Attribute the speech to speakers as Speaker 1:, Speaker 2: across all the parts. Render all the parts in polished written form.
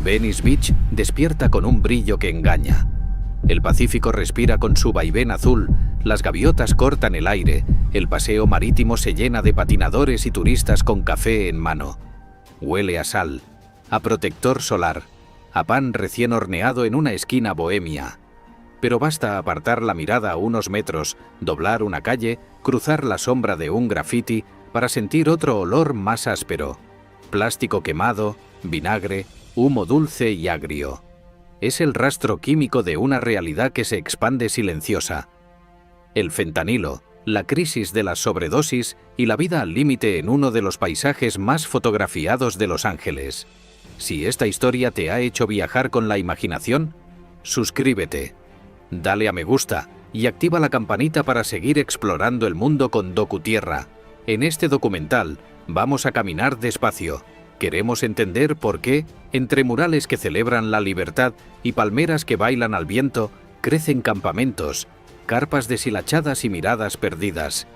Speaker 1: Venice Beach despierta con un brillo que engaña. El Pacífico respira con su vaivén azul, las gaviotas cortan el aire, el paseo marítimo se llena de patinadores y turistas con café en mano. Huele a sal, a protector solar, a pan recién horneado en una esquina bohemia. Pero basta apartar la mirada a unos metros, doblar una calle, cruzar la sombra de un grafiti para sentir otro olor más áspero. Plástico quemado, vinagre, humo dulce y agrio. Es el rastro químico de una realidad que se expande silenciosa. El fentanilo, la crisis de las sobredosis y la vida al límite en uno de los paisajes más fotografiados de Los Ángeles. Si esta historia te ha hecho viajar con la imaginación, suscríbete, dale a me gusta y activa la campanita para seguir explorando el mundo con DocuTierra. En este documental vamos a caminar despacio. Queremos entender por qué, entre murales que celebran la libertad y palmeras que bailan al viento, crecen campamentos, carpas deshilachadas y miradas perdidas.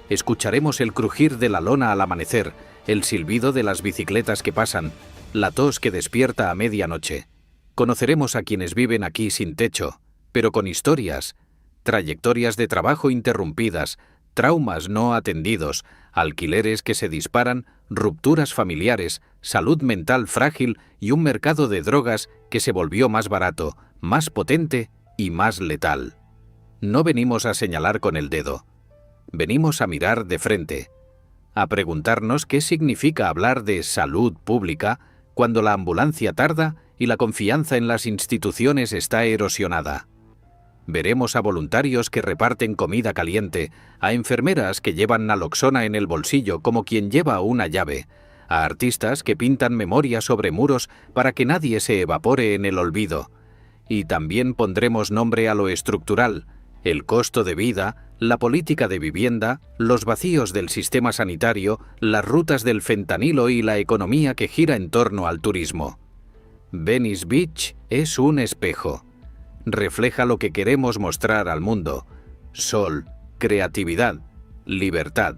Speaker 1: Escucharemos el crujir de la lona al amanecer, el silbido de las bicicletas que pasan, la tos que despierta a medianoche. Conoceremos a quienes viven aquí sin techo, pero con historias, trayectorias de trabajo interrumpidas, traumas no atendidos, alquileres que se disparan, rupturas familiares, salud mental frágil y un mercado de drogas que se volvió más barato, más potente y más letal. No venimos a señalar con el dedo. Venimos a mirar de frente, a preguntarnos qué significa hablar de salud pública cuando la ambulancia tarda y la confianza en las instituciones está erosionada. Veremos a voluntarios que reparten comida caliente, a enfermeras que llevan naloxona en el bolsillo como quien lleva una llave, a artistas que pintan memorias sobre muros para que nadie se evapore en el olvido. Y también pondremos nombre a lo estructural, el costo de vida, la política de vivienda, los vacíos del sistema sanitario, las rutas del fentanilo y la economía que gira en torno al turismo. Venice Beach es un espejo. Refleja lo que queremos mostrar al mundo: sol, creatividad, libertad.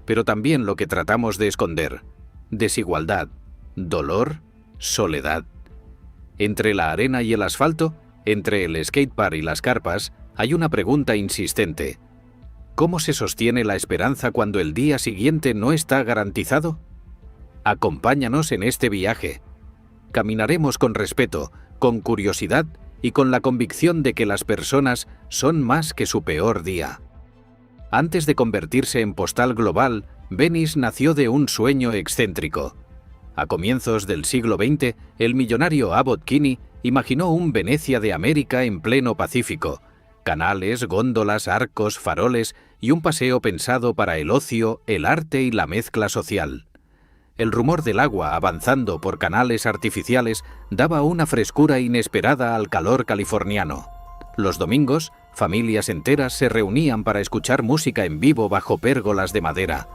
Speaker 1: Pero también lo que tratamos de esconder: desigualdad, dolor, soledad. Entre la arena y el asfalto, entre el skatepark y las carpas, hay una pregunta insistente. ¿Cómo se sostiene la esperanza cuando el día siguiente no está garantizado? Acompáñanos en este viaje. Caminaremos con respeto, con curiosidad y con la convicción de que las personas son más que su peor día. Antes de convertirse en postal global, Venice nació de un sueño excéntrico. A comienzos del siglo XX, el millonario Abbot Kinney imaginó un Venecia de América en pleno Pacífico: canales, góndolas, arcos, faroles y un paseo pensado para el ocio, el arte y la mezcla social. El rumor del agua avanzando por canales artificiales daba una frescura inesperada al calor californiano. Los domingos, familias enteras se reunían para escuchar música en vivo bajo pérgolas de madera.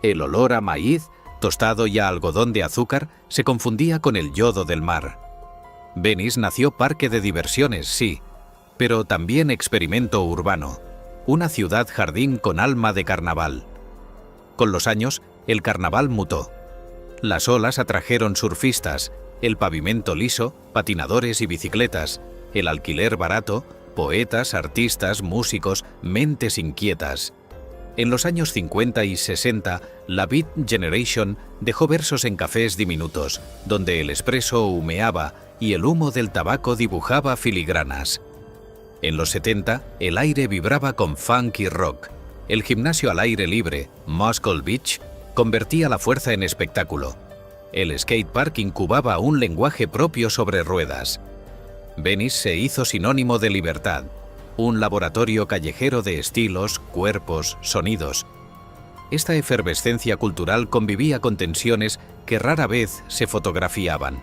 Speaker 1: El olor a maíz, tostado y a algodón de azúcar se confundía con el yodo del mar. Venice nació parque de diversiones, sí, pero también experimento urbano, una ciudad jardín con alma de carnaval. Con los años, el carnaval mutó. Las olas atrajeron surfistas, el pavimento liso, patinadores y bicicletas, el alquiler barato, poetas, artistas, músicos, mentes inquietas. En los años 50 y 60, la Beat Generation dejó versos en cafés diminutos, donde el espresso humeaba y el humo del tabaco dibujaba filigranas. En los 70, el aire vibraba con funk y rock. El gimnasio al aire libre, Muscle Beach, convertía la fuerza en espectáculo. El skatepark incubaba un lenguaje propio sobre ruedas. Venice se hizo sinónimo de libertad, un laboratorio callejero de estilos, cuerpos, sonidos. Esta efervescencia cultural convivía con tensiones que rara vez se fotografiaban.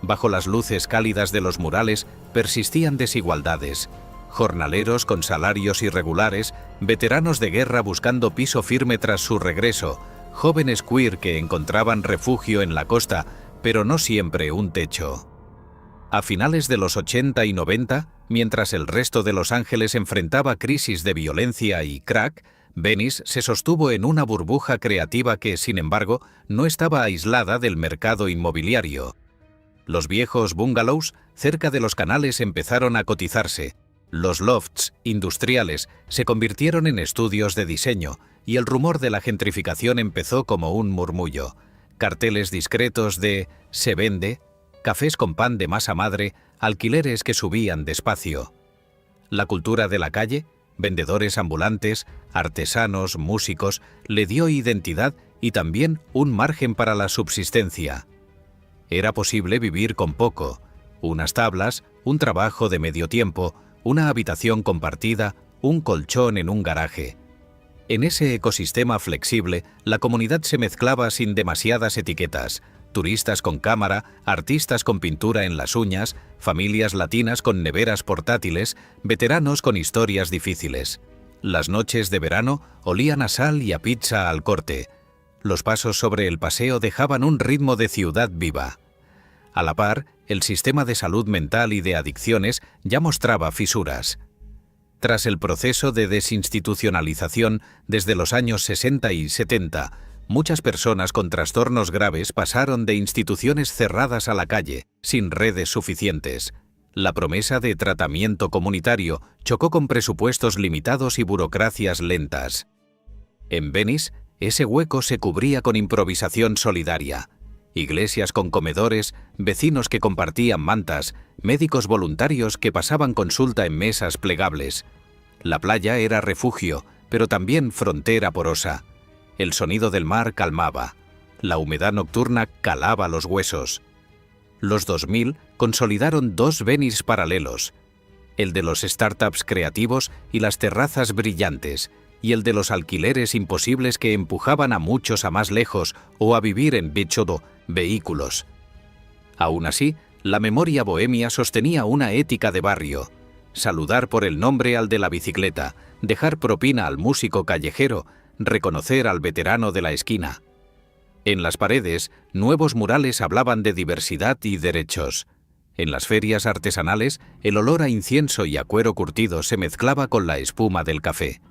Speaker 1: Bajo las luces cálidas de los murales persistían desigualdades: jornaleros con salarios irregulares, veteranos de guerra buscando piso firme tras su regreso, jóvenes queer que encontraban refugio en la costa, pero no siempre un techo. A finales de los 80 y 90, mientras el resto de Los Ángeles enfrentaba crisis de violencia y crack, Venice se sostuvo en una burbuja creativa que, sin embargo, no estaba aislada del mercado inmobiliario. Los viejos bungalows cerca de los canales empezaron a cotizarse. Los lofts industriales se convirtieron en estudios de diseño y el rumor de la gentrificación empezó como un murmullo. Carteles discretos de «se vende», cafés con pan de masa madre, alquileres que subían despacio. La cultura de la calle, vendedores ambulantes, artesanos, músicos, le dio identidad y también un margen para la subsistencia. Era posible vivir con poco: unas tablas, un trabajo de medio tiempo, una habitación compartida, un colchón en un garaje. En ese ecosistema flexible, la comunidad se mezclaba sin demasiadas etiquetas: turistas con cámara, artistas con pintura en las uñas, familias latinas con neveras portátiles, veteranos con historias difíciles. Las noches de verano olían a sal y a pizza al corte. Los pasos sobre el paseo dejaban un ritmo de ciudad viva. A la par, el sistema de salud mental y de adicciones ya mostraba fisuras. Tras el proceso de desinstitucionalización desde los años 60 y 70, muchas personas con trastornos graves pasaron de instituciones cerradas a la calle, sin redes suficientes. La promesa de tratamiento comunitario chocó con presupuestos limitados y burocracias lentas. En Venice, ese hueco se cubría con improvisación solidaria. Iglesias con comedores, vecinos que compartían mantas, médicos voluntarios que pasaban consulta en mesas plegables. La playa era refugio, pero también frontera porosa. El sonido del mar calmaba. La humedad nocturna calaba los huesos. Los 2000 consolidaron dos Venice paralelos: el de los startups creativos y las terrazas brillantes, y el de los alquileres imposibles que empujaban a muchos a más lejos o a vivir en bichodo vehículos. Aún así, la memoria bohemia sostenía una ética de barrio: saludar por el nombre al de la bicicleta, dejar propina al músico callejero, reconocer al veterano de la esquina. En las paredes, nuevos murales hablaban de diversidad y derechos. En las ferias artesanales, el olor a incienso y a cuero curtido se mezclaba con la espuma del café.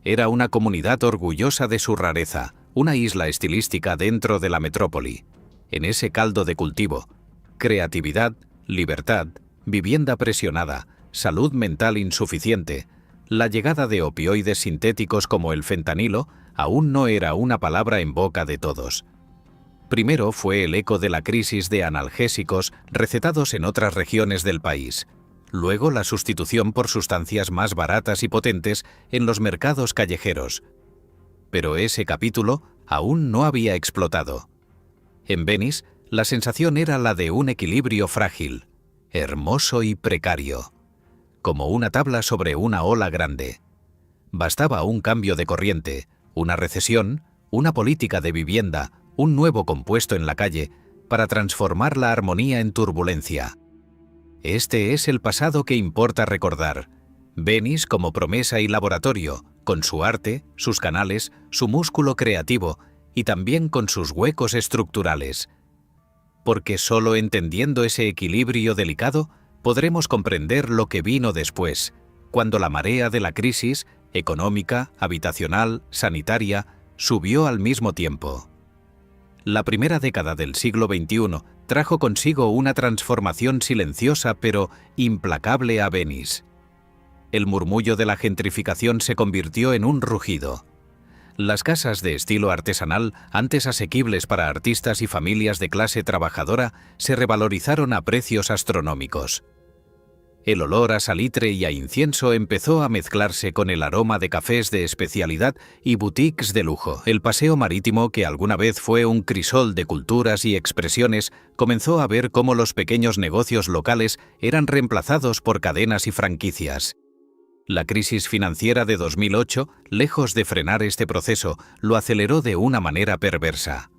Speaker 1: Era una comunidad orgullosa de su rareza, una isla estilística dentro de la metrópoli. En ese caldo de cultivo: creatividad, libertad, vivienda presionada, salud mental insuficiente. La llegada de opioides sintéticos como el fentanilo aún no era una palabra en boca de todos. Primero fue el eco de la crisis de analgésicos recetados en otras regiones del país. Luego la sustitución por sustancias más baratas y potentes en los mercados callejeros. Pero ese capítulo aún no había explotado. En Venice, la sensación era la de un equilibrio frágil, hermoso y precario, como una tabla sobre una ola grande. Bastaba un cambio de corriente, una recesión, una política de vivienda, un nuevo compuesto en la calle, para transformar la armonía en turbulencia. Este es el pasado que importa recordar. Venice como promesa y laboratorio, con su arte, sus canales, su músculo creativo y también con sus huecos estructurales. Porque solo entendiendo ese equilibrio delicado podremos comprender lo que vino después, cuando la marea de la crisis económica, habitacional, sanitaria, subió al mismo tiempo. La primera década del siglo XXI trajo consigo una transformación silenciosa pero implacable a Venice. El murmullo de la gentrificación se convirtió en un rugido. Las casas de estilo artesanal, antes asequibles para artistas y familias de clase trabajadora, se revalorizaron a precios astronómicos. El olor a salitre y a incienso empezó a mezclarse con el aroma de cafés de especialidad y boutiques de lujo. El paseo marítimo, que alguna vez fue un crisol de culturas y expresiones, comenzó a ver cómo los pequeños negocios locales eran reemplazados por cadenas y franquicias. La crisis financiera de 2008, lejos de frenar este proceso, lo aceleró de una manera perversa.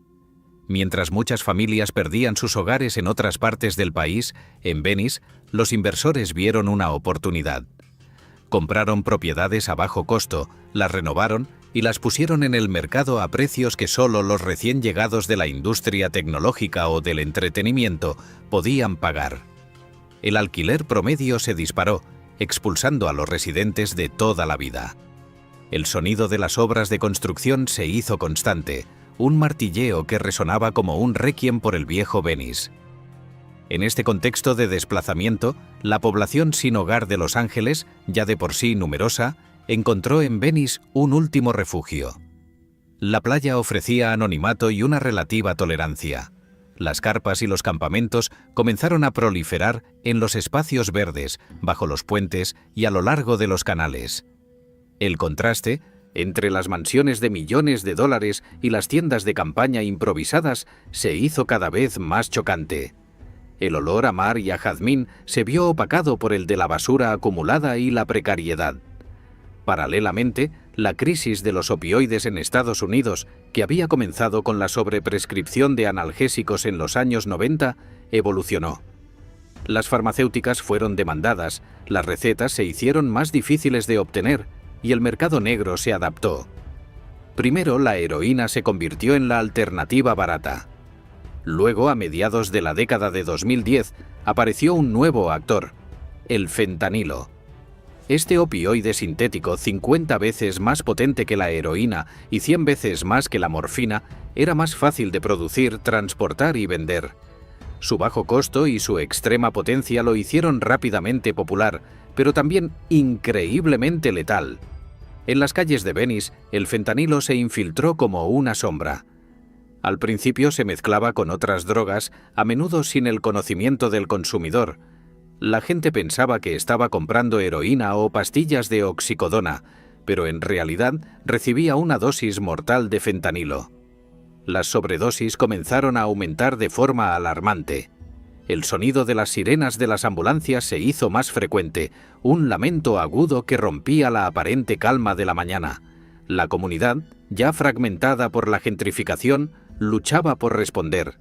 Speaker 1: Mientras muchas familias perdían sus hogares en otras partes del país, en Venice, los inversores vieron una oportunidad. Compraron propiedades a bajo costo, las renovaron y las pusieron en el mercado a precios que solo los recién llegados de la industria tecnológica o del entretenimiento podían pagar. El alquiler promedio se disparó, expulsando a los residentes de toda la vida. El sonido de las obras de construcción se hizo constante, un martilleo que resonaba como un requiem por el viejo Venice. En este contexto de desplazamiento, la población sin hogar de Los Ángeles, ya de por sí numerosa, encontró en Venice un último refugio. La playa ofrecía anonimato y una relativa tolerancia. Las carpas y los campamentos comenzaron a proliferar en los espacios verdes, bajo los puentes y a lo largo de los canales. El contraste entre las mansiones de millones de dólares y las tiendas de campaña improvisadas se hizo cada vez más chocante. El olor a mar y a jazmín se vio opacado por el de la basura acumulada y la precariedad. Paralelamente, la crisis de los opioides en Estados Unidos, que había comenzado con la sobreprescripción de analgésicos en los años 90, evolucionó. Las farmacéuticas fueron demandadas, las recetas se hicieron más difíciles de obtener y el mercado negro se adaptó. Primero, la heroína se convirtió en la alternativa barata. Luego, a mediados de la década de 2010, apareció un nuevo actor, el fentanilo. Este opioide sintético, 50 veces más potente que la heroína y 100 veces más que la morfina, era más fácil de producir, transportar y vender. Su bajo costo y su extrema potencia lo hicieron rápidamente popular, pero también increíblemente letal. En las calles de Venice, el fentanilo se infiltró como una sombra. Al principio se mezclaba con otras drogas, a menudo sin el conocimiento del consumidor. La gente pensaba que estaba comprando heroína o pastillas de oxicodona, pero en realidad recibía una dosis mortal de fentanilo. Las sobredosis comenzaron a aumentar de forma alarmante. El sonido de las sirenas de las ambulancias se hizo más frecuente, un lamento agudo que rompía la aparente calma de la mañana. La comunidad, ya fragmentada por la gentrificación, luchaba por responder.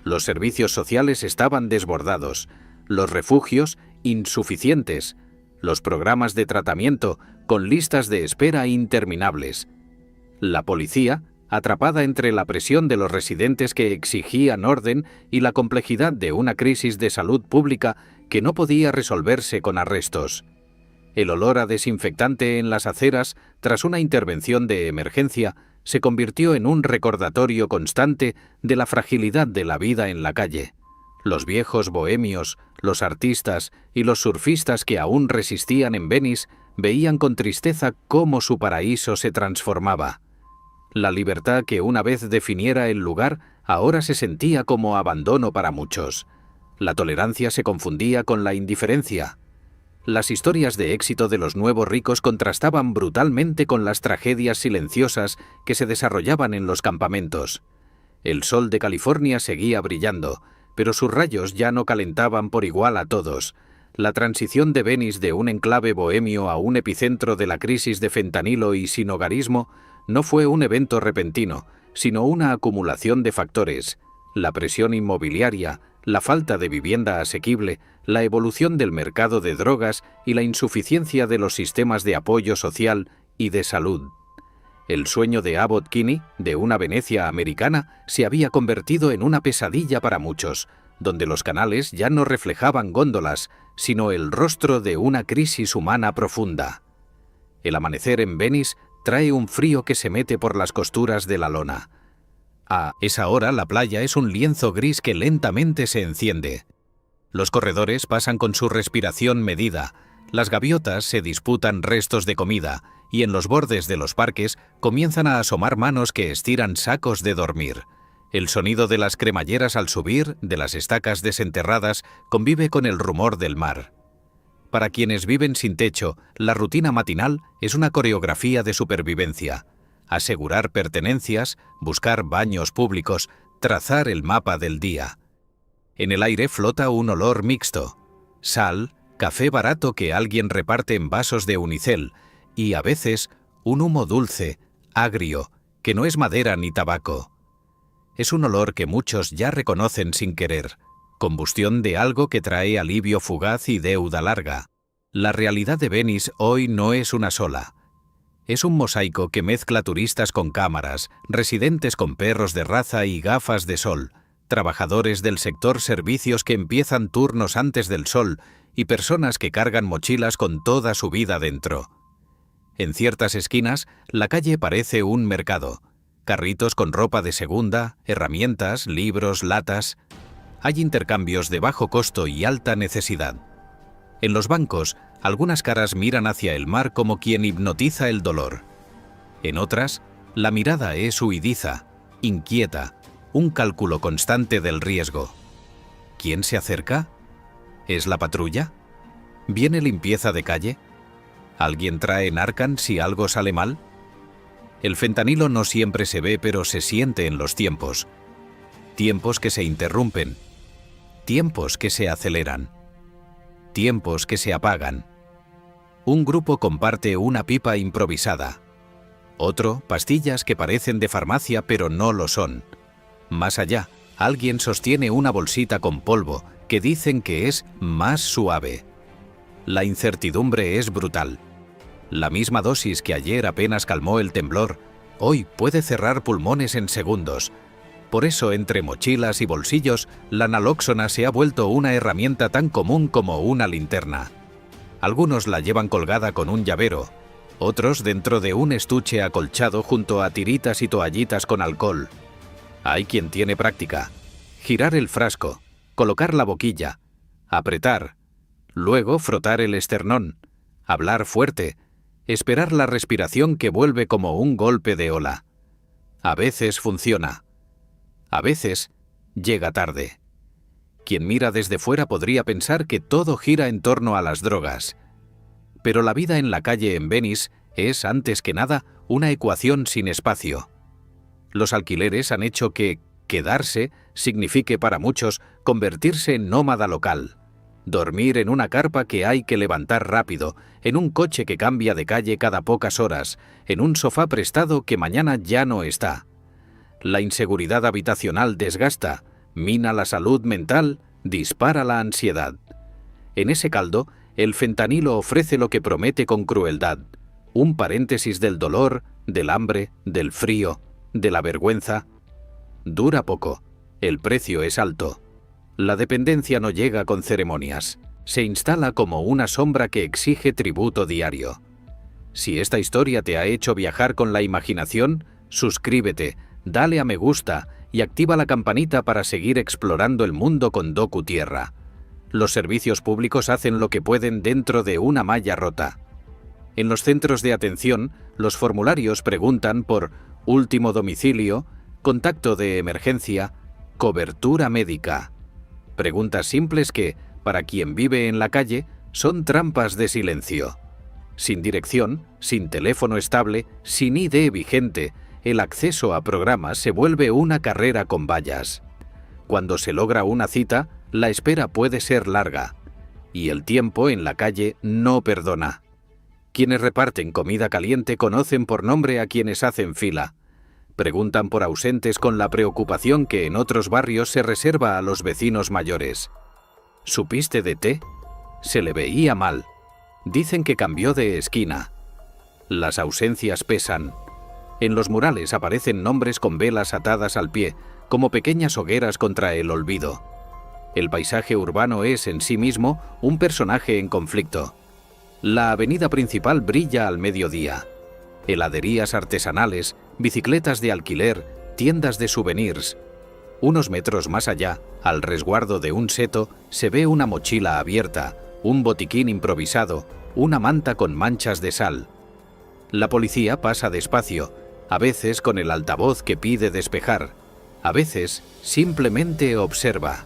Speaker 1: Los servicios sociales estaban desbordados, los refugios insuficientes, los programas de tratamiento con listas de espera interminables. La policía, atrapada entre la presión de los residentes que exigían orden y la complejidad de una crisis de salud pública que no podía resolverse con arrestos. El olor a desinfectante en las aceras, tras una intervención de emergencia, se convirtió en un recordatorio constante de la fragilidad de la vida en la calle. Los viejos bohemios, los artistas y los surfistas que aún resistían en Venice veían con tristeza cómo su paraíso se transformaba. La libertad que una vez definiera el lugar ahora se sentía como abandono para muchos. La tolerancia se confundía con la indiferencia. Las historias de éxito de los nuevos ricos contrastaban brutalmente con las tragedias silenciosas que se desarrollaban en los campamentos. El sol de California seguía brillando, pero sus rayos ya no calentaban por igual a todos. La transición de Venice de un enclave bohemio a un epicentro de la crisis de fentanilo y sinhogarismo no fue un evento repentino, sino una acumulación de factores: la presión inmobiliaria, la falta de vivienda asequible, la evolución del mercado de drogas y la insuficiencia de los sistemas de apoyo social y de salud. El sueño de Abbot Kinney, de una Venecia americana, se había convertido en una pesadilla para muchos, donde los canales ya no reflejaban góndolas, sino el rostro de una crisis humana profunda. El amanecer en Venice trae un frío que se mete por las costuras de la lona. A esa hora la playa es un lienzo gris que lentamente se enciende. Los corredores pasan con su respiración medida, las gaviotas se disputan restos de comida y en los bordes de los parques comienzan a asomar manos que estiran sacos de dormir. El sonido de las cremalleras al subir, de las estacas desenterradas, convive con el rumor del mar. Para quienes viven sin techo, la rutina matinal es una coreografía de supervivencia. Asegurar pertenencias, buscar baños públicos, trazar el mapa del día. En el aire flota un olor mixto: sal, café barato que alguien reparte en vasos de unicel y, a veces, un humo dulce, agrio, que no es madera ni tabaco. Es un olor que muchos ya reconocen sin querer, combustión de algo que trae alivio fugaz y deuda larga. La realidad de Venice hoy no es una sola. Es un mosaico que mezcla turistas con cámaras, residentes con perros de raza y gafas de sol, trabajadores del sector servicios que empiezan turnos antes del sol y personas que cargan mochilas con toda su vida dentro. En ciertas esquinas, la calle parece un mercado. Carritos con ropa de segunda, herramientas, libros, latas. hay intercambios de bajo costo y alta necesidad. En los bancos, algunas caras miran hacia el mar como quien hipnotiza el dolor. En otras, la mirada es huidiza, inquieta, un cálculo constante del riesgo. ¿Quién se acerca? ¿Es la patrulla? ¿Viene limpieza de calle? ¿Alguien trae Narcan si algo sale mal? El fentanilo no siempre se ve, pero se siente en los tiempos. Tiempos que se interrumpen. Tiempos que se aceleran. Tiempos que se apagan. Un grupo comparte una pipa improvisada. Otro, pastillas que parecen de farmacia pero no lo son. Más allá, alguien sostiene una bolsita con polvo que dicen que es más suave. La incertidumbre es brutal. La misma dosis que ayer apenas calmó el temblor, hoy puede cerrar pulmones en segundos. Por eso, entre mochilas y bolsillos, la nalóxona se ha vuelto una herramienta tan común como una linterna. Algunos la llevan colgada con un llavero, otros dentro de un estuche acolchado junto a tiritas y toallitas con alcohol. Hay quien tiene práctica. Girar el frasco, colocar la boquilla, apretar, luego frotar el esternón, hablar fuerte, esperar la respiración que vuelve como un golpe de ola. A veces funciona. A veces llega tarde. Quien mira desde fuera podría pensar que todo gira en torno a las drogas. Pero la vida en la calle en Venice es, antes que nada, una ecuación sin espacio. Los alquileres han hecho que quedarse signifique para muchos convertirse en nómada local. Dormir en una carpa que hay que levantar rápido, en un coche que cambia de calle cada pocas horas, en un sofá prestado que mañana ya no está. La inseguridad habitacional desgasta, mina la salud mental, dispara la ansiedad. En ese caldo, el fentanilo ofrece lo que promete con crueldad: un paréntesis del dolor, del hambre, del frío, de la vergüenza. Dura poco, el precio es alto. La dependencia no llega con ceremonias, se instala como una sombra que exige tributo diario. Si esta historia te ha hecho viajar con la imaginación, suscríbete, dale a me gusta y activa la campanita para seguir explorando el mundo con Docu Tierra. Los servicios públicos hacen lo que pueden dentro de una malla rota. En los centros de atención, los formularios preguntan por último domicilio, contacto de emergencia, cobertura médica. Preguntas simples que, para quien vive en la calle, son trampas de silencio. Sin dirección, sin teléfono estable, sin ID vigente, el acceso a programas se vuelve una carrera con vallas. Cuando se logra una cita, la espera puede ser larga. Y el tiempo en la calle no perdona. Quienes reparten comida caliente conocen por nombre a quienes hacen fila. Preguntan por ausentes con la preocupación que en otros barrios se reserva a los vecinos mayores. ¿Supiste de té? Se le veía mal. Dicen que cambió de esquina. Las ausencias pesan. En los murales aparecen nombres con velas atadas al pie, como pequeñas hogueras contra el olvido. El paisaje urbano es en sí mismo un personaje en conflicto. La avenida principal brilla al mediodía. Heladerías artesanales, bicicletas de alquiler, tiendas de souvenirs. Unos metros más allá, al resguardo de un seto, se ve una mochila abierta, un botiquín improvisado, una manta con manchas de sal. La policía pasa despacio, a veces con el altavoz que pide despejar, a veces simplemente observa.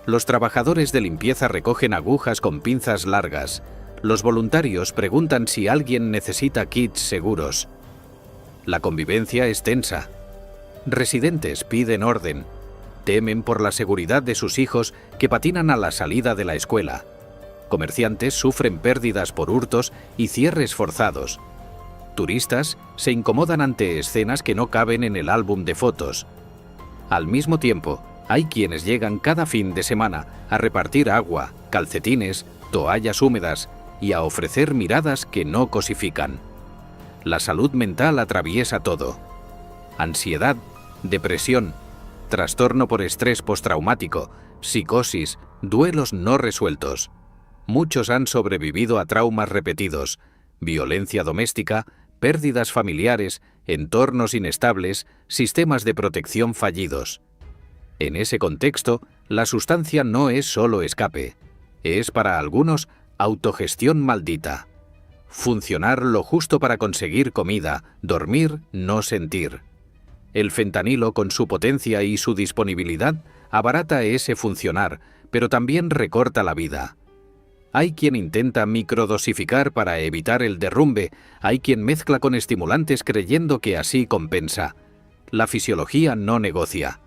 Speaker 1: Los trabajadores de limpieza recogen agujas con pinzas largas. Los voluntarios preguntan si alguien necesita kits seguros. La convivencia es tensa. Residentes piden orden. Temen por la seguridad de sus hijos que patinan a la salida de la escuela. Comerciantes sufren pérdidas por hurtos y cierres forzados. Turistas se incomodan ante escenas que no caben en el álbum de fotos. Al mismo tiempo, hay quienes llegan cada fin de semana a repartir agua, calcetines, toallas húmedas y a ofrecer miradas que no cosifican. La salud mental atraviesa todo. Ansiedad, depresión, trastorno por estrés postraumático, psicosis, duelos no resueltos. Muchos han sobrevivido a traumas repetidos, violencia doméstica, pérdidas familiares, entornos inestables, sistemas de protección fallidos. En ese contexto, La sustancia no es solo escape, es para algunos autogestión maldita. Funcionar lo justo para conseguir comida, dormir, no sentir. El fentanilo, con su potencia y su disponibilidad, abarata ese funcionar, pero también recorta la vida. Hay quien intenta microdosificar para evitar el derrumbe, hay quien mezcla con estimulantes creyendo que así compensa. La fisiología no negocia.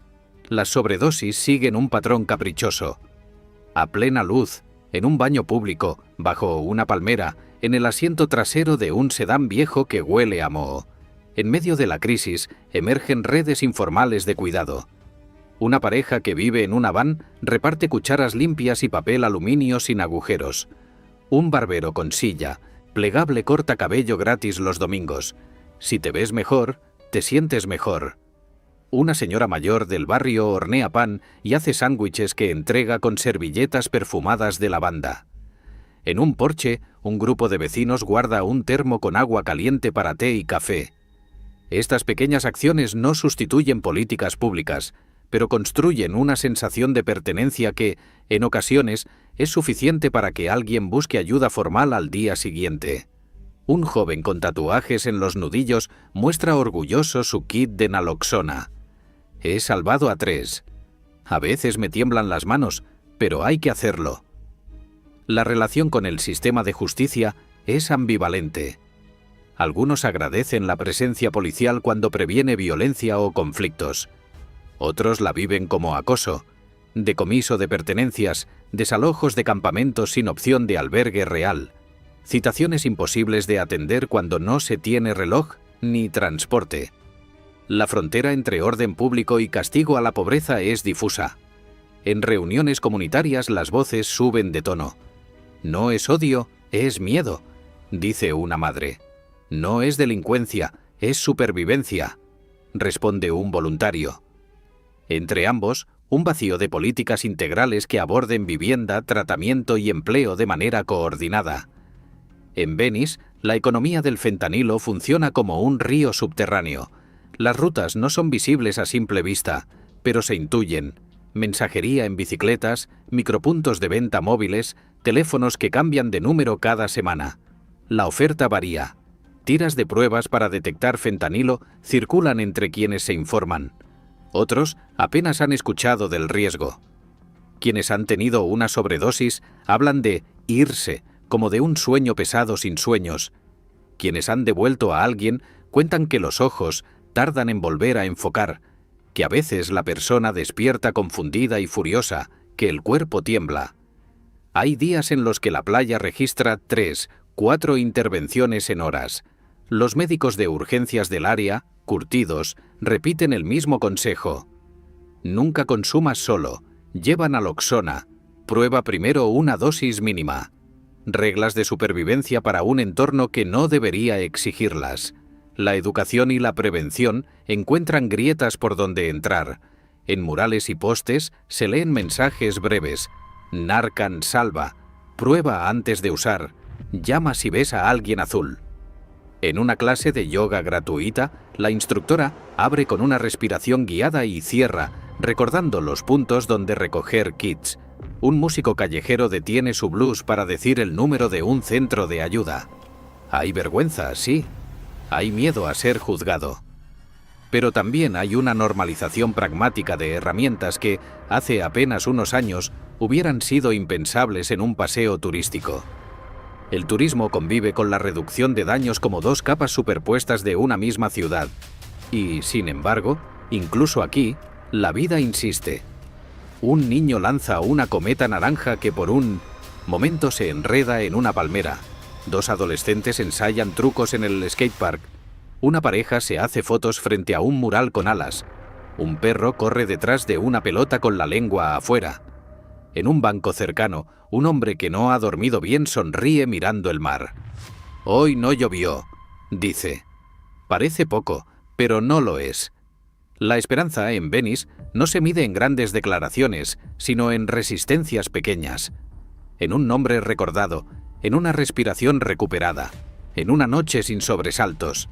Speaker 1: Las sobredosis siguen un patrón caprichoso. A plena luz, en un baño público, bajo una palmera, en el asiento trasero de un sedán viejo que huele a moho. En medio de la crisis, emergen redes informales de cuidado. Una pareja que vive en una van reparte cucharas limpias y papel aluminio sin agujeros. Un barbero con silla, plegable, corta cabello gratis los domingos. Si te ves mejor, te sientes mejor. Una señora mayor del barrio hornea pan y hace sándwiches que entrega con servilletas perfumadas de lavanda. En un porche, un grupo de vecinos guarda un termo con agua caliente para té y café. Estas pequeñas acciones no sustituyen políticas públicas, pero construyen una sensación de pertenencia que, en ocasiones, es suficiente para que alguien busque ayuda formal al día siguiente. Un joven con tatuajes en los nudillos muestra orgulloso su kit de naloxona. He salvado a 3. A veces me tiemblan las manos, pero hay que hacerlo. La relación con el sistema de justicia es ambivalente. Algunos agradecen la presencia policial cuando previene violencia o conflictos. Otros la viven como acoso, decomiso de pertenencias, desalojos de campamentos sin opción de albergue real, citaciones imposibles de atender cuando no se tiene reloj ni transporte. La frontera entre orden público y castigo a la pobreza es difusa. En reuniones comunitarias las voces suben de tono. No es odio, es miedo, dice una madre. No es delincuencia, es supervivencia, responde un voluntario. Entre ambos, un vacío de políticas integrales que aborden vivienda, tratamiento y empleo de manera coordinada. En Venice, la economía del fentanilo funciona como un río subterráneo. Las rutas no son visibles a simple vista, pero se intuyen. Mensajería en bicicletas, micropuntos de venta móviles, teléfonos que cambian de número cada semana. La oferta varía. Tiras de pruebas para detectar fentanilo circulan entre quienes se informan. Otros apenas han escuchado del riesgo. Quienes han tenido una sobredosis hablan de irse, como de un sueño pesado sin sueños. Quienes han devuelto a alguien cuentan que los ojos tardan en volver a enfocar, que a veces la persona despierta confundida y furiosa, que el cuerpo tiembla. Hay días en los que la playa registra 3, 4 intervenciones en horas. Los médicos de urgencias del área, curtidos, repiten el mismo consejo. Nunca consumas solo, lleva naloxona, prueba primero una dosis mínima. Reglas de supervivencia para un entorno que no debería exigirlas. La educación y la prevención encuentran grietas por donde entrar. En murales y postes se leen mensajes breves. Narcan salva, prueba antes de usar, llama si ves a alguien azul. En una clase de yoga gratuita, la instructora abre con una respiración guiada y cierra, recordando los puntos donde recoger kits. Un músico callejero detiene su blues para decir el número de un centro de ayuda. Hay vergüenza, sí. Hay miedo a ser juzgado. Pero también hay una normalización pragmática de herramientas que, hace apenas unos años, hubieran sido impensables en un paseo turístico. El turismo convive con la reducción de daños como 2 capas superpuestas de una misma ciudad. Y, sin embargo, incluso aquí, la vida insiste. Un niño lanza una cometa naranja que por un momento se enreda en una palmera. 2 adolescentes ensayan trucos en el skatepark. Una pareja se hace fotos frente a un mural con alas. Un perro corre detrás de una pelota con la lengua afuera. En un banco cercano, un hombre que no ha dormido bien sonríe mirando el mar. Hoy no llovió, dice. Parece poco, pero no lo es. La esperanza en Venice no se mide en grandes declaraciones, sino en resistencias pequeñas. En un nombre recordado, en una respiración recuperada, en una noche sin sobresaltos.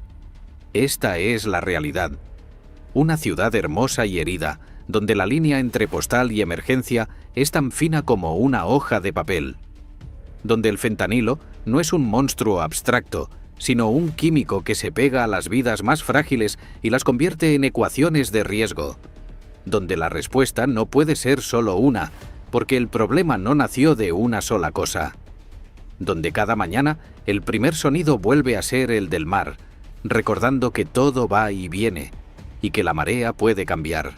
Speaker 1: Esta es la realidad. Una ciudad hermosa y herida, donde la línea entre postal y emergencia es tan fina como una hoja de papel, donde el fentanilo no es un monstruo abstracto, sino un químico que se pega a las vidas más frágiles y las convierte en ecuaciones de riesgo, donde la respuesta no puede ser solo una, porque el problema no nació de una sola cosa, donde cada mañana el primer sonido vuelve a ser el del mar, recordando que todo va y viene, y que la marea puede cambiar.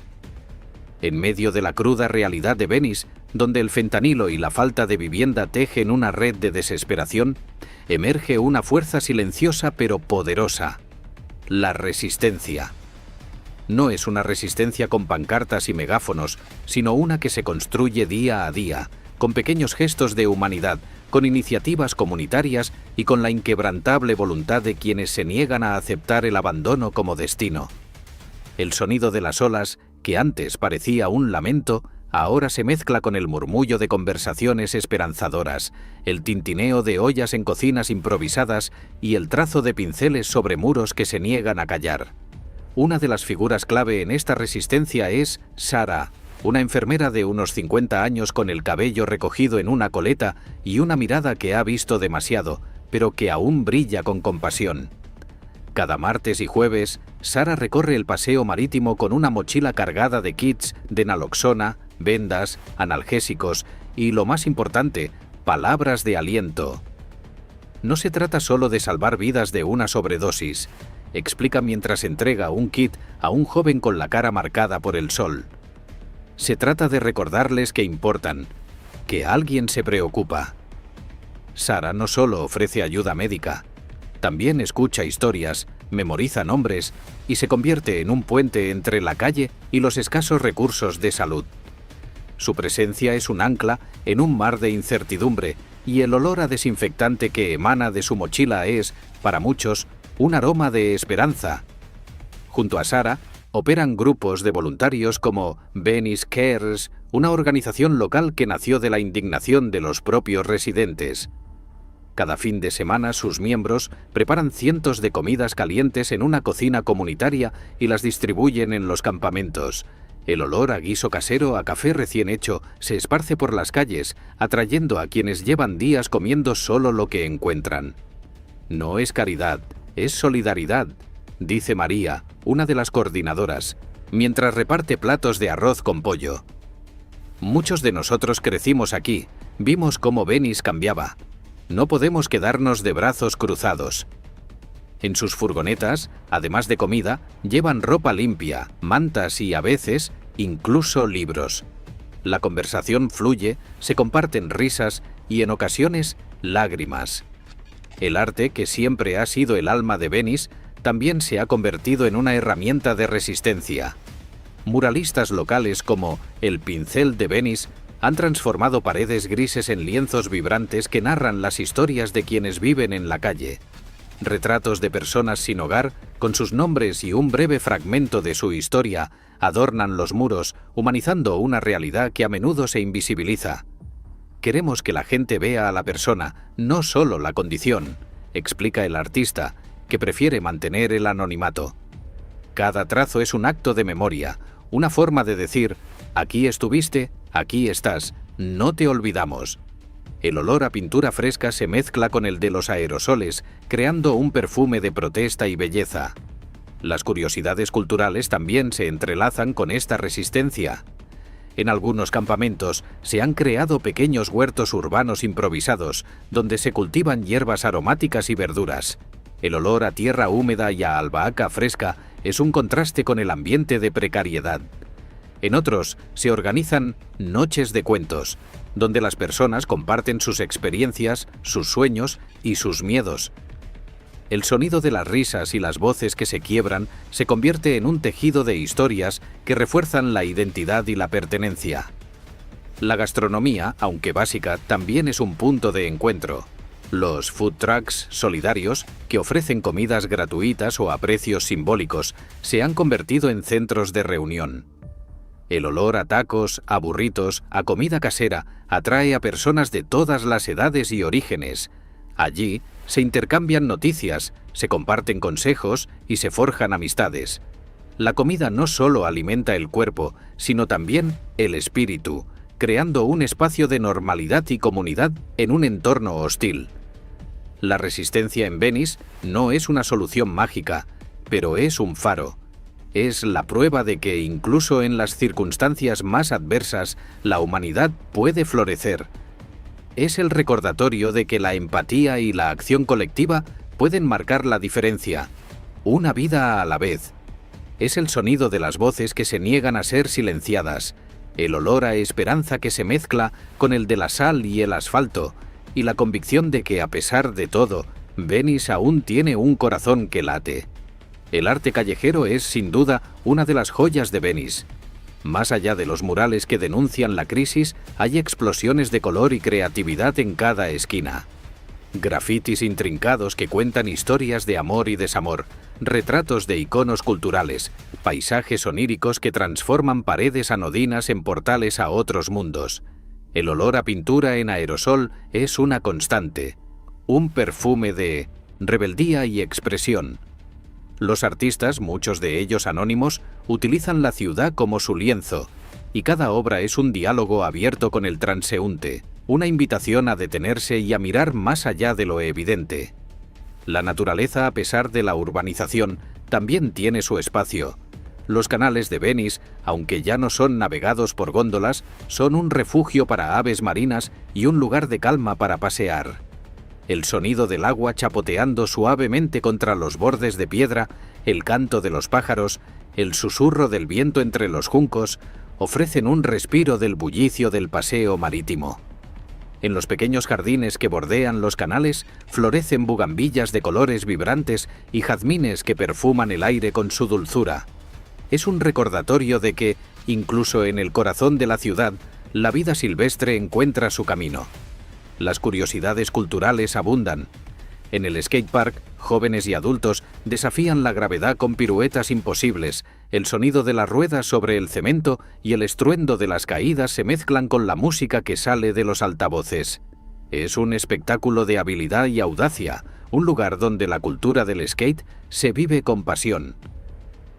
Speaker 1: En medio de la cruda realidad de Venice, donde el fentanilo y la falta de vivienda tejen una red de desesperación, emerge una fuerza silenciosa pero poderosa: la resistencia. No es una resistencia con pancartas y megáfonos, sino una que se construye día a día, con pequeños gestos de humanidad, con iniciativas comunitarias y con la inquebrantable voluntad de quienes se niegan a aceptar el abandono como destino. El sonido de las olas, que antes parecía un lamento, ahora se mezcla con el murmullo de conversaciones esperanzadoras, el tintineo de ollas en cocinas improvisadas y el trazo de pinceles sobre muros que se niegan a callar. Una de las figuras clave en esta resistencia es Sara, una enfermera de unos 50 años con el cabello recogido en una coleta y una mirada que ha visto demasiado, pero que aún brilla con compasión. Cada martes y jueves, Sara recorre el paseo marítimo con una mochila cargada de kits de naloxona, vendas, analgésicos y, lo más importante, palabras de aliento. No se trata solo de salvar vidas de una sobredosis, explica mientras entrega un kit a un joven con la cara marcada por el sol. Se trata de recordarles que importan, que alguien se preocupa. Sara no solo ofrece ayuda médica, también escucha historias, memoriza nombres y se convierte en un puente entre la calle y los escasos recursos de salud. Su presencia es un ancla en un mar de incertidumbre y el olor a desinfectante que emana de su mochila es, para muchos, un aroma de esperanza. Junto a Sara, operan grupos de voluntarios como Venice Cares, una organización local que nació de la indignación de los propios residentes. Cada fin de semana sus miembros preparan cientos de comidas calientes en una cocina comunitaria y las distribuyen en los campamentos. El olor a guiso casero, a café recién hecho, se esparce por las calles, atrayendo a quienes llevan días comiendo solo lo que encuentran. No es caridad, es solidaridad, dice María, una de las coordinadoras, mientras reparte platos de arroz con pollo. Muchos de nosotros crecimos aquí, vimos cómo Venice cambiaba. No podemos quedarnos de brazos cruzados. En sus furgonetas, además de comida, llevan ropa limpia, mantas y, a veces, incluso libros. La conversación fluye, se comparten risas y, en ocasiones, lágrimas. El arte, que siempre ha sido el alma de Venice, también se ha convertido en una herramienta de resistencia. Muralistas locales como El Pincel de Venice han transformado paredes grises en lienzos vibrantes que narran las historias de quienes viven en la calle. Retratos de personas sin hogar, con sus nombres y un breve fragmento de su historia, adornan los muros, humanizando una realidad que a menudo se invisibiliza. Queremos que la gente vea a la persona, no solo la condición, explica el artista, que prefiere mantener el anonimato. Cada trazo es un acto de memoria, una forma de decir: aquí estuviste, aquí estás, no te olvidamos. El olor a pintura fresca se mezcla con el de los aerosoles, creando un perfume de protesta y belleza. Las curiosidades culturales también se entrelazan con esta resistencia. En algunos campamentos se han creado pequeños huertos urbanos improvisados, donde se cultivan hierbas aromáticas y verduras. El olor a tierra húmeda y a albahaca fresca es un contraste con el ambiente de precariedad. En otros se organizan noches de cuentos, donde las personas comparten sus experiencias, sus sueños y sus miedos. El sonido de las risas y las voces que se quiebran se convierte en un tejido de historias que refuerzan la identidad y la pertenencia. La gastronomía, aunque básica, también es un punto de encuentro. Los food trucks solidarios, que ofrecen comidas gratuitas o a precios simbólicos, se han convertido en centros de reunión. El olor a tacos, a burritos, a comida casera atrae a personas de todas las edades y orígenes. Allí se intercambian noticias, se comparten consejos y se forjan amistades. La comida no solo alimenta el cuerpo, sino también el espíritu, creando un espacio de normalidad y comunidad en un entorno hostil. La resistencia en Venice no es una solución mágica, pero es un faro. Es la prueba de que incluso en las circunstancias más adversas, la humanidad puede florecer. Es el recordatorio de que la empatía y la acción colectiva pueden marcar la diferencia, una vida a la vez. Es el sonido de las voces que se niegan a ser silenciadas, el olor a esperanza que se mezcla con el de la sal y el asfalto, y la convicción de que, a pesar de todo, Venice aún tiene un corazón que late. El arte callejero es, sin duda, una de las joyas de Venice. Más allá de los murales que denuncian la crisis, hay explosiones de color y creatividad en cada esquina. Grafitis intrincados que cuentan historias de amor y desamor, retratos de iconos culturales, paisajes oníricos que transforman paredes anodinas en portales a otros mundos. El olor a pintura en aerosol es una constante, un perfume de rebeldía y expresión. Los artistas, muchos de ellos anónimos, utilizan la ciudad como su lienzo, y cada obra es un diálogo abierto con el transeúnte, una invitación a detenerse y a mirar más allá de lo evidente. La naturaleza, a pesar de la urbanización, también tiene su espacio. Los canales de Venice, aunque ya no son navegados por góndolas, son un refugio para aves marinas y un lugar de calma para pasear. El sonido del agua chapoteando suavemente contra los bordes de piedra, el canto de los pájaros, el susurro del viento entre los juncos, ofrecen un respiro del bullicio del paseo marítimo. En los pequeños jardines que bordean los canales florecen bugambillas de colores vibrantes y jazmines que perfuman el aire con su dulzura. Es un recordatorio de que, incluso en el corazón de la ciudad, la vida silvestre encuentra su camino. Las curiosidades culturales abundan. En el skatepark, jóvenes y adultos desafían la gravedad con piruetas imposibles, el sonido de las ruedas sobre el cemento y el estruendo de las caídas se mezclan con la música que sale de los altavoces. Es un espectáculo de habilidad y audacia, un lugar donde la cultura del skate se vive con pasión.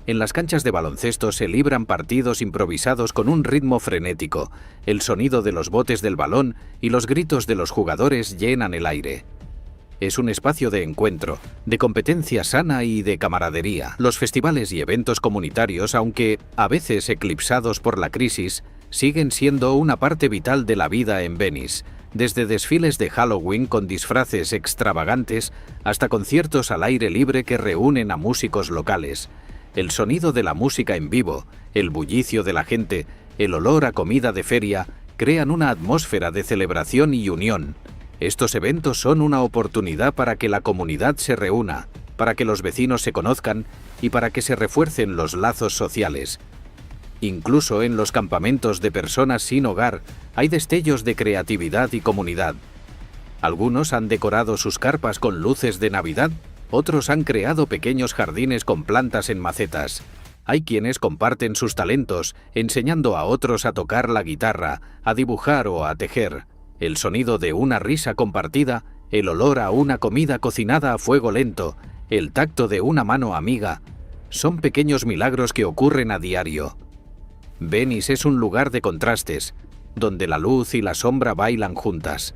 Speaker 1: En las canchas de baloncesto se libran partidos improvisados con un ritmo frenético, el sonido de los botes del balón y los gritos de los jugadores llenan el aire. Es un espacio de encuentro, de competencia sana y de camaradería. Los festivales y eventos comunitarios, aunque a veces eclipsados por la crisis, siguen siendo una parte vital de la vida en Venice, desde desfiles de Halloween con disfraces extravagantes hasta conciertos al aire libre que reúnen a músicos locales. El sonido de la música en vivo, el bullicio de la gente, el olor a comida de feria, crean una atmósfera de celebración y unión. Estos eventos son una oportunidad para que la comunidad se reúna, para que los vecinos se conozcan y para que se refuercen los lazos sociales. Incluso en los campamentos de personas sin hogar hay destellos de creatividad y comunidad. Algunos han decorado sus carpas con luces de Navidad, otros han creado pequeños jardines con plantas en macetas. Hay quienes comparten sus talentos, enseñando a otros a tocar la guitarra, a dibujar o a tejer. El sonido de una risa compartida, el olor a una comida cocinada a fuego lento, el tacto de una mano amiga, son pequeños milagros que ocurren a diario. Venice es un lugar de contrastes, donde la luz y la sombra bailan juntas.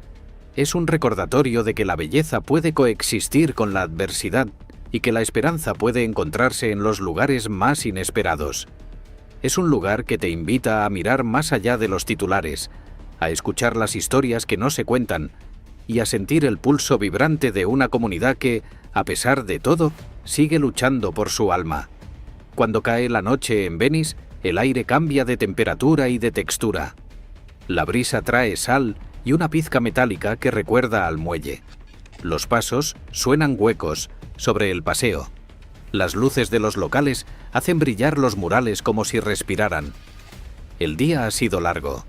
Speaker 1: Es un recordatorio de que la belleza puede coexistir con la adversidad y que la esperanza puede encontrarse en los lugares más inesperados. Es un lugar que te invita a mirar más allá de los titulares, a escuchar las historias que no se cuentan y a sentir el pulso vibrante de una comunidad que, a pesar de todo, sigue luchando por su alma. Cuando cae la noche en Venice, el aire cambia de temperatura y de textura. La brisa trae sal y una pizca metálica que recuerda al muelle. Los pasos suenan huecos sobre el paseo. Las luces de los locales hacen brillar los murales como si respiraran. El día ha sido largo.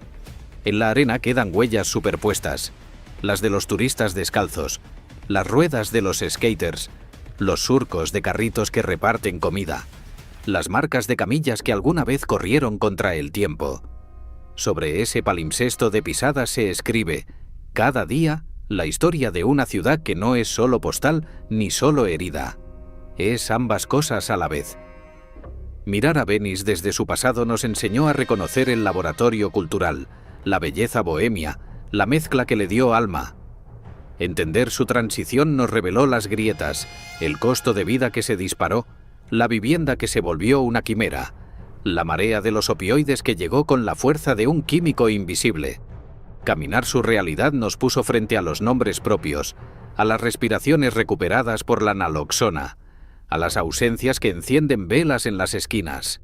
Speaker 1: En la arena quedan huellas superpuestas, las de los turistas descalzos, las ruedas de los skaters, los surcos de carritos que reparten comida, las marcas de camillas que alguna vez corrieron contra el tiempo. Sobre ese palimpsesto de pisadas se escribe, cada día, la historia de una ciudad que no es solo postal ni solo herida. Es ambas cosas a la vez. Mirar a Venice desde su pasado nos enseñó a reconocer el laboratorio cultural, la belleza bohemia, la mezcla que le dio alma. Entender su transición nos reveló las grietas, el costo de vida que se disparó, la vivienda que se volvió una quimera, la marea de los opioides que llegó con la fuerza de un químico invisible. Caminar su realidad nos puso frente a los nombres propios, a las respiraciones recuperadas por la naloxona, a las ausencias que encienden velas en las esquinas.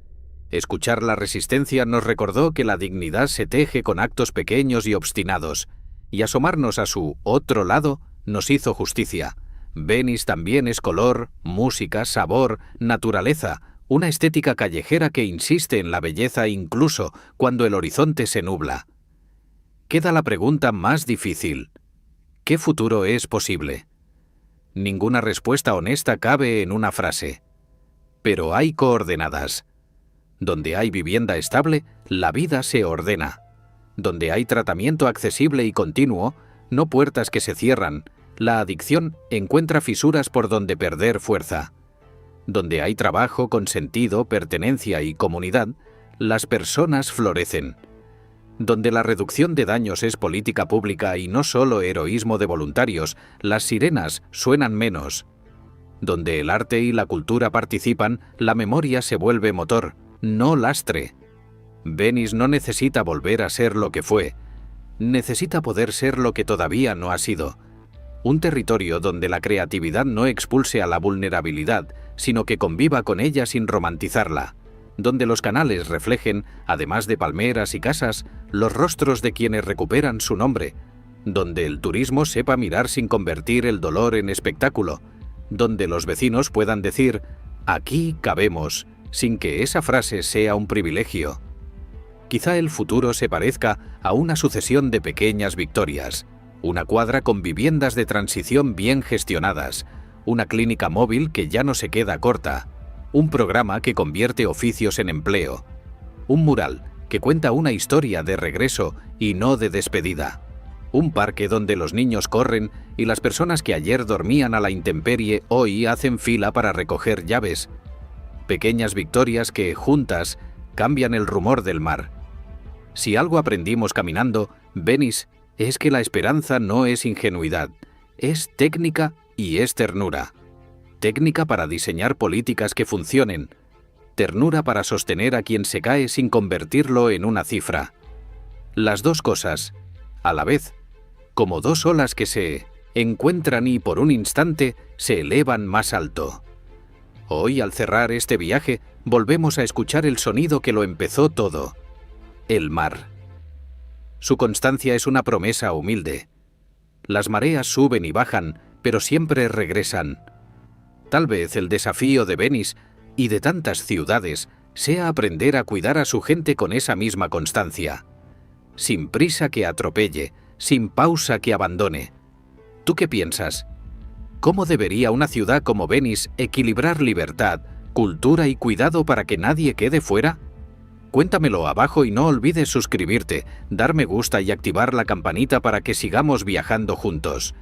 Speaker 1: Escuchar la resistencia nos recordó que la dignidad se teje con actos pequeños y obstinados, y asomarnos a su otro lado nos hizo justicia. Venice también es color, música, sabor, naturaleza, una estética callejera que insiste en la belleza incluso cuando el horizonte se nubla. Queda la pregunta más difícil. ¿Qué futuro es posible? Ninguna respuesta honesta cabe en una frase. Pero hay coordenadas. Donde hay vivienda estable, la vida se ordena. Donde hay tratamiento accesible y continuo, no puertas que se cierran, la adicción encuentra fisuras por donde perder fuerza. Donde hay trabajo con sentido, pertenencia y comunidad, las personas florecen. Donde la reducción de daños es política pública y no solo heroísmo de voluntarios, las sirenas suenan menos. Donde el arte y la cultura participan, la memoria se vuelve motor, no lastre. Venice no necesita volver a ser lo que fue, necesita poder ser lo que todavía no ha sido. Un territorio donde la creatividad no expulse a la vulnerabilidad, sino que conviva con ella sin romantizarla. Donde los canales reflejen, además de palmeras y casas, los rostros de quienes recuperan su nombre. Donde el turismo sepa mirar sin convertir el dolor en espectáculo. Donde los vecinos puedan decir, aquí cabemos, sin que esa frase sea un privilegio. Quizá el futuro se parezca a una sucesión de pequeñas victorias. Una cuadra con viviendas de transición bien gestionadas. Una clínica móvil que ya no se queda corta. Un programa que convierte oficios en empleo. Un mural que cuenta una historia de regreso y no de despedida. Un parque donde los niños corren y las personas que ayer dormían a la intemperie hoy hacen fila para recoger llaves. Pequeñas victorias que, juntas, cambian el rumor del mar. Si algo aprendimos caminando, Venice, es que la esperanza no es ingenuidad, es técnica y es ternura. Técnica para diseñar políticas que funcionen, ternura para sostener a quien se cae sin convertirlo en una cifra. Las dos cosas, a la vez, como dos olas que se encuentran y por un instante se elevan más alto. Hoy, al cerrar este viaje, volvemos a escuchar el sonido que lo empezó todo, el mar. Su constancia es una promesa humilde. Las mareas suben y bajan, pero siempre regresan. Tal vez el desafío de Venice y de tantas ciudades sea aprender a cuidar a su gente con esa misma constancia. Sin prisa que atropelle, sin pausa que abandone. ¿Tú qué piensas? ¿Cómo debería una ciudad como Venice equilibrar libertad, cultura y cuidado para que nadie quede fuera? Cuéntamelo abajo y no olvides suscribirte, dar me gusta y activar la campanita para que sigamos viajando juntos.